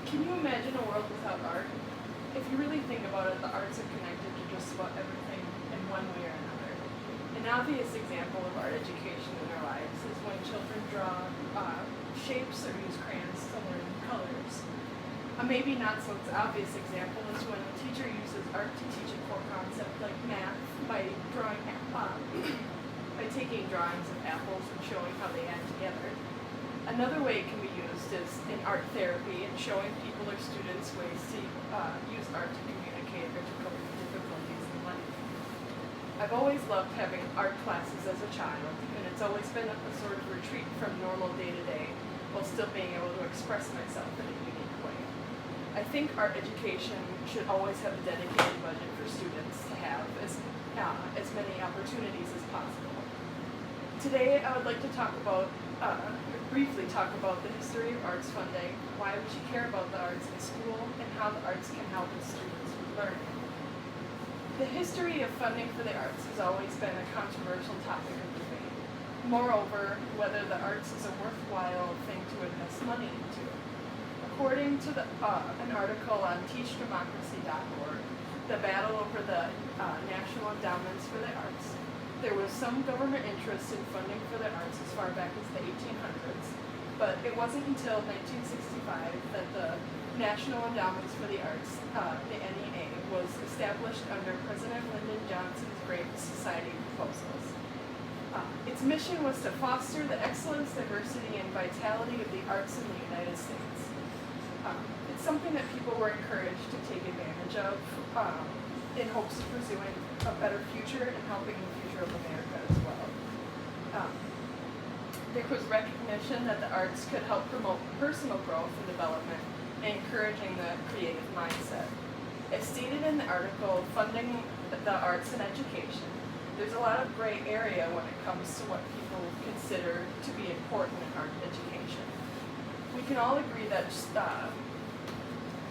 Can you imagine a world without art? If you really think about it, the arts are connected to just about everything in one way or another. An obvious example of art education in our lives is when children draw shapes or use crayons to learn colors. A maybe not so obvious example is when a teacher uses art to teach a core concept like math by drawing by taking drawings of apples and showing how they add together. Another way it can be used is in art therapy and showing people or students ways to use art to communicate or to cope with difficulties in life. I've always loved having art classes as a child, and it's always been a sort of retreat from normal day-to-day while still being able to express myself in a unique way. I think art education should always have a dedicated budget for students to have as many opportunities as possible. Today, I would like to briefly talk about the history of arts funding, why we should care about the arts in school, and how the arts can help students with learning. The history of funding for the arts has always been a controversial topic of debate. Moreover, whether the arts is a worthwhile thing to invest money into. According to an article on teachdemocracy.org, the battle over the National Endowments for the Arts, there was some government interest in funding for the arts as far back as the 1800s, but it wasn't until 1965 that the National Endowments for the Arts, the NEA, was established under President Lyndon Johnson's Great Society proposals. Its mission was to foster the excellence, diversity, and vitality of the arts in the United States. It's something that people were encouraged to take advantage of in hopes of pursuing a better future and helping the future of America as well. There was recognition that the arts could help promote personal growth and development and encouraging the creative mindset. As stated in the article, funding the arts and education, there's a lot of gray area when it comes to what people consider to be important in art education. We can all agree that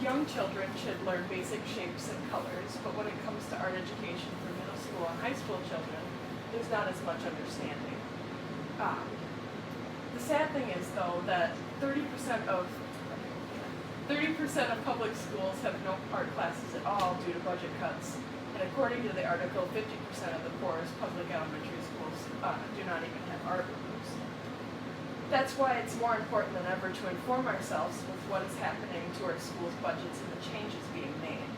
young children should learn basic shapes and colors, but when it comes to art education for middle school and high school children, there's not as much understanding. The sad thing is, though, that 30% of public schools have no art classes at all due to budget cuts, and according to the article, 50% of the poorest public elementary schools do not even have art rooms. That's why it's more important than ever to inform ourselves with what is happening to our schools' budgets and the changes being made.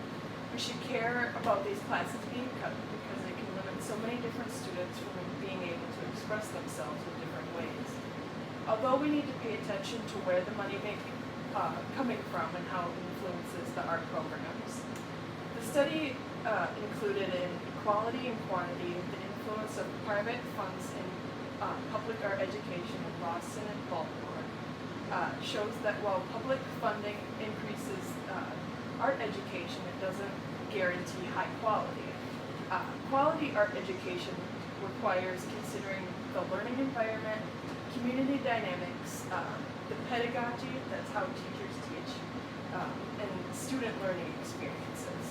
We should care about these classes being cut because they can limit so many different students from being able to express themselves in different ways. Although we need to pay attention to where the money may be coming from and how it influences the art programs. The study included in Equality and Quantity the influence of private funds in public art education in Boston and Baltimore shows that while public funding increases art education, it doesn't guarantee high quality. Quality art education requires considering the learning environment, community dynamics, the pedagogy, that's how teachers teach, and student learning experiences.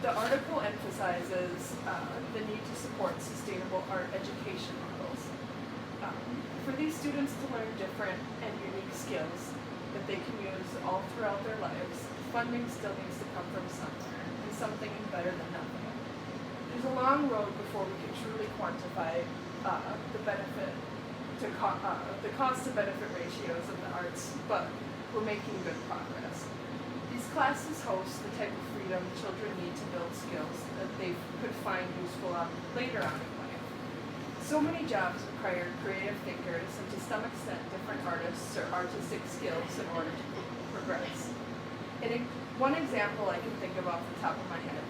The article emphasizes the need to support sustainable art education models. For these students to learn different and unique skills that they can use all throughout their lives, funding still needs to come from somewhere, and something is better than nothing. There's a long road before we can truly quantify the cost to benefit ratios of the arts, but we're making good progress. These classes host the type of freedom children need to build skills that they could find useful later on in life. So many jobs require creative thinkers and to some extent different artists or artistic skills in order to progress. One example I can think of off the top of my head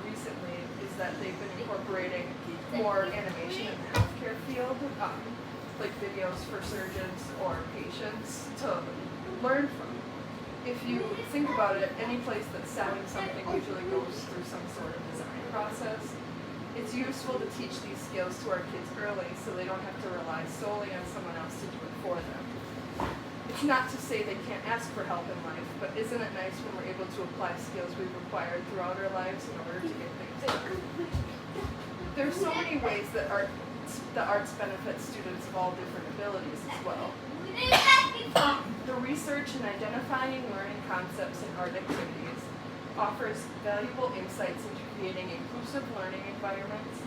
recently is that they've been incorporating more animation in the healthcare field, like videos for surgeons or patients to learn from. If you think about it, any place that's selling something usually goes through some sort of design process. It's useful to teach these skills to our kids early so they don't have to rely solely on someone else to do it for them. It's not to say they can't ask for help in life, but isn't it nice when we're able to apply skills we've acquired throughout our lives in order to get things done? There's so many ways that art the arts benefit students of all different abilities as well. The research in identifying learning concepts in art activities offers valuable insights into creating inclusive learning environments,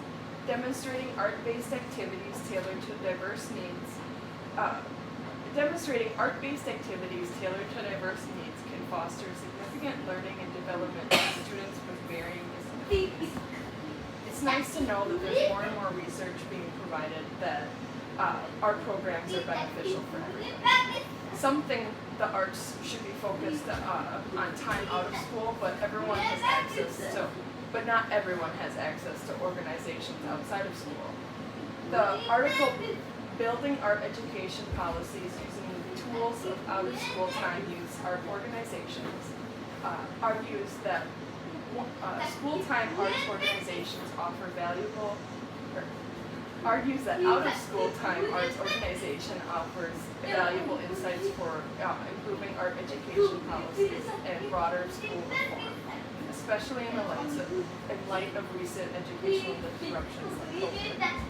demonstrating art-based activities tailored to diverse needs. Demonstrating art-based activities tailored to diverse needs can foster significant learning and development in students with varying disabilities. It's nice to know that there's more and more research being provided that art programs are beneficial for everyone. Something the arts should be focused on time out of school, but not everyone has access to organizations outside of school. The article Building Art Education Policies Using the Tools of Out-of-School Time Use Art Organizations argues that school-time arts organizations offer argues that out-of-school time arts organization offers valuable insights for improving art education policies and broader school reform, especially in light of recent educational disruptions like COVID.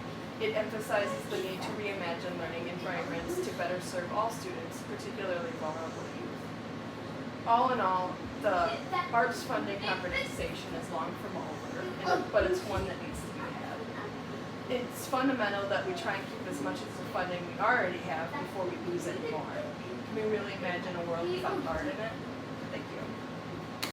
It emphasizes the need to reimagine learning environments to better serve all students, particularly vulnerable youth. All in all, the arts funding conversation is long from over, but it's one that needs to be had. It's fundamental that we try and keep as much of the funding we already have before we lose it more. Can we really imagine a world without art in it?